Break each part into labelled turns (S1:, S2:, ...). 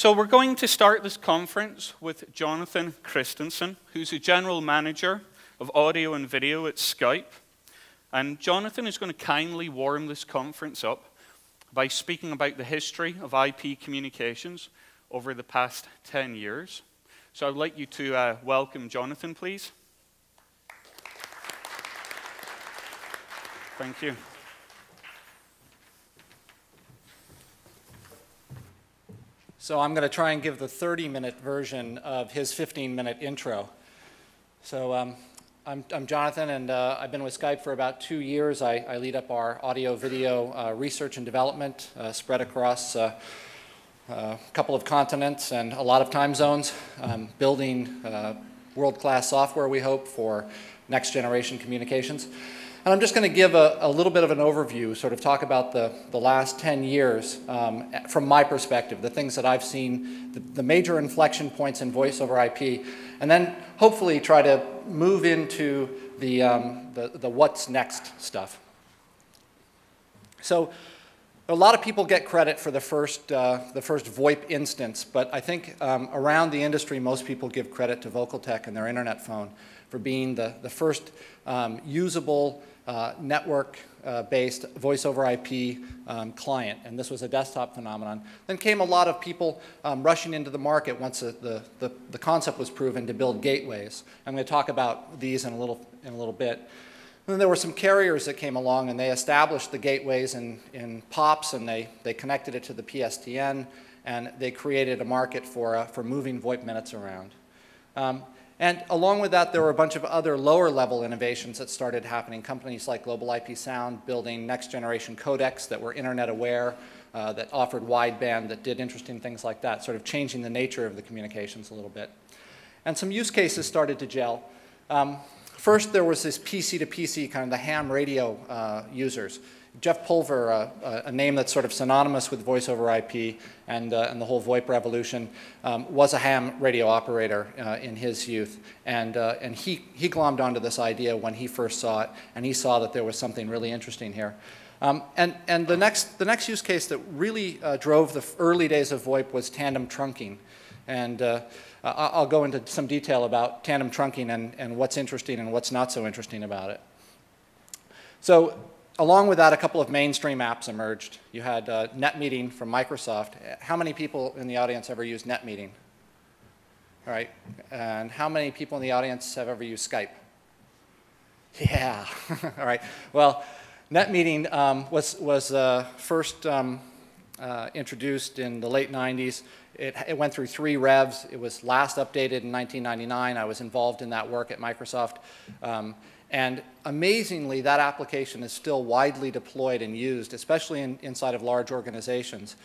S1: So we're going to start this conference with Jonathan Christensen, who's a general manager of audio and video at Skype. And Jonathan is going to kindly warm this conference up by speaking about the history of IP communications over the past 10 years. So I'd like you to welcome Jonathan, please. Thank you.
S2: So I'm going to try and give the 30-minute version of his 15-minute intro. So I'm Jonathan, and I've been with Skype for about 2 years. I lead up our audio-video research and development spread across a couple of continents and a lot of time zones, building world-class software, we hope, for next-generation communications. And I'm just going to give a little bit of an overview, sort of talk about the last 10 years from my perspective, the things that I've seen, the major inflection points in voice over IP, and then hopefully try to move into the what's next stuff. So a lot of people get credit for the first VoIP instance, but I think around the industry most people give credit to Vocaltech and their internet phone for being the first usable network-based voice over IP client, and this was a desktop phenomenon. Then came a lot of people rushing into the market once the concept was proven to build gateways. I'm going to talk about these in a little bit. And then there were some carriers that came along and they established the gateways in POPs, and they connected it to the PSTN, and they created a market for moving VoIP minutes around. And along with that, there were a bunch of other lower-level innovations that started happening. Companies like Global IP Sound building next-generation codecs that were internet-aware, that offered wideband, that did interesting things like that, sort of changing the nature of the communications a little bit. And some use cases started to gel. First, there was this PC-to-PC, kind of the ham radio users. Jeff Pulver, a name that's sort of synonymous with voice over IP and the whole VoIP revolution, was a ham radio operator in his youth. And he glommed onto this idea when he first saw it, and he saw that there was something really interesting here. And the next use case that really drove the early days of VoIP was tandem trunking. And I'll go into some detail about tandem trunking and what's interesting and what's not so interesting about it. So along with that, a couple of mainstream apps emerged. You had NetMeeting from Microsoft. How many people in the audience ever used NetMeeting? All right. And how many people in the audience have ever used Skype? Yeah. All right. Well, NetMeeting was first introduced in the late 90s. It went through 3 revs. It was last updated in 1999. I was involved in that work at Microsoft. And amazingly, that application is still widely deployed and used, especially inside of large organizations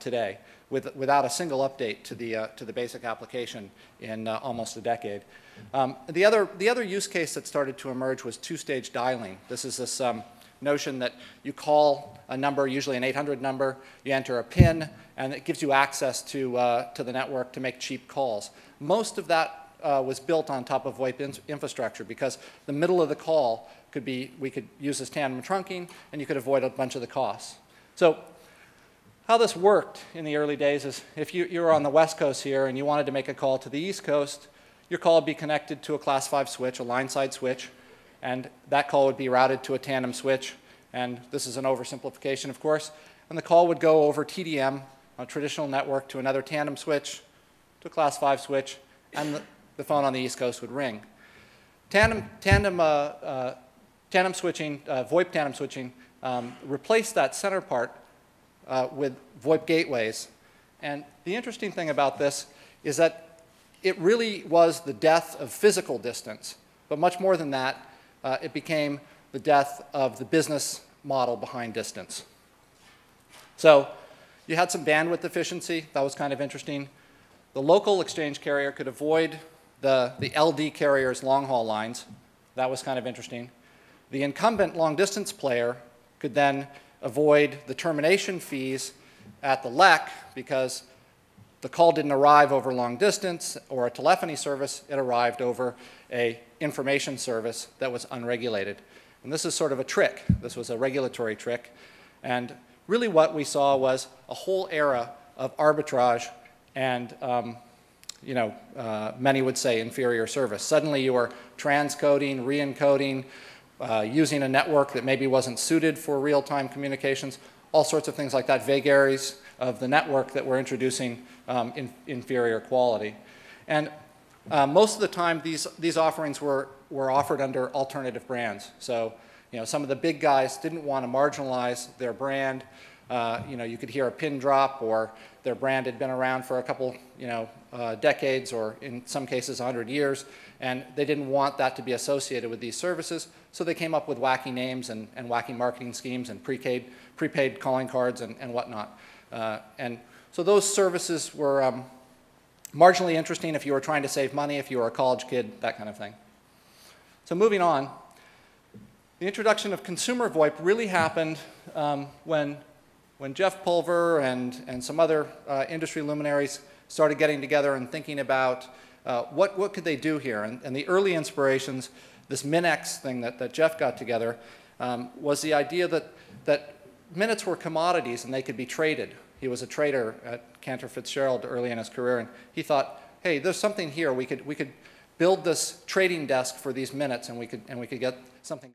S2: today, without a single update to the basic application in almost a decade. The other use case that started to emerge was two-stage dialing. This is this notion that you call a number, usually an 800 number, you enter a PIN, and it gives you access to the network to make cheap calls. Most of that was built on top of VoIP infrastructure because the middle of the call we could use this tandem trunking, and you could avoid a bunch of the costs. So how this worked in the early days is if you were on the West Coast here and you wanted to make a call to the East Coast, your call would be connected to a class 5 switch, a line-side switch, and that call would be routed to a tandem switch. And this is an oversimplification, of course. And the call would go over TDM, a traditional network, to another tandem switch, to a class 5 switch, and the phone on the East Coast would ring. Tandem switching, VoIP tandem switching, replaced that center part with VoIP gateways. And the interesting thing about this is that it really was the death of physical distance. But much more than that, it became the death of the business model behind distance. So you had some bandwidth efficiency. That was kind of interesting. The local exchange carrier could avoid the LD carrier's long-haul lines. That was kind of interesting. The incumbent long-distance player could then avoid the termination fees at the LEC because the call didn't arrive over long distance or a telephony service. It arrived over an information service that was unregulated. And this is sort of a trick. This was a regulatory trick. And really what we saw was a whole era of arbitrage and many would say inferior service. Suddenly you were transcoding, re-encoding, using a network that maybe wasn't suited for real-time communications, all sorts of things like that, vagaries of the network that were introducing inferior quality. And most of the time, these offerings were offered under alternative brands. So, some of the big guys didn't want to marginalize their brand. You could hear a pin drop, or their brand had been around for a couple, decades, or in some cases 100 years, and they didn't want that to be associated with these services. So they came up with wacky names and wacky marketing schemes and prepaid calling cards and whatnot. And so those services were marginally interesting if you were trying to save money, if you were a college kid, that kind of thing. So moving on, the introduction of consumer VoIP really happened when Jeff Pulver and some other industry luminaries started getting together and thinking about what could they do here. And the early inspirations, this Minex thing that Jeff got together, was the idea that minutes were commodities and they could be traded. He was a trader at Cantor Fitzgerald early in his career, and he thought, hey, there's something here. We could build this trading desk for these minutes, and we could get something.